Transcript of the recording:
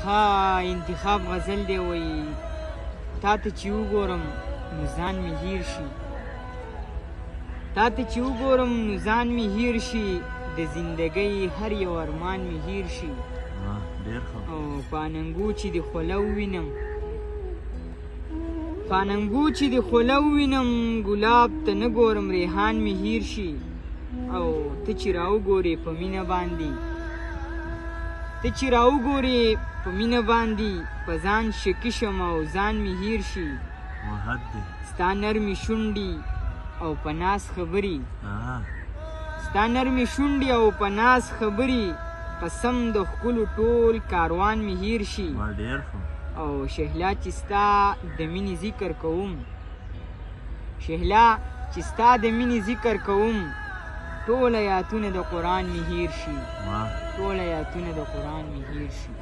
ښه انتخاب غزل دی وایي تا ته چې وګورم نو ځان مې هیر شي تا ته چې وګورم نو ځان مې هیر شي د زندګۍ هر یو ارمان مې هیر شي او پاننګو چې د خوله ووینم پاننګو چې د خوله ووینم ګلاب ته نه ګورم ریحان مې هیر شي او ته چې راوګورې په مینه باندې ته چې راوګورې په مینه باندې په ځان شکي شم او ځان مې هیر شي ستا نرمې شونډې او په ناز خبرې ستا نرمې شونډې او په ناز خبرې قسم د ښکلو ټول کاروان مې هیر شي او شهلا چې ستا د مینې ذکر کوم شهلا چې ستا د مینې ذکر کوم ټول آیاتونه د قرآن مې هیر شي ټول آیاتونه د قرآن مې هیر شي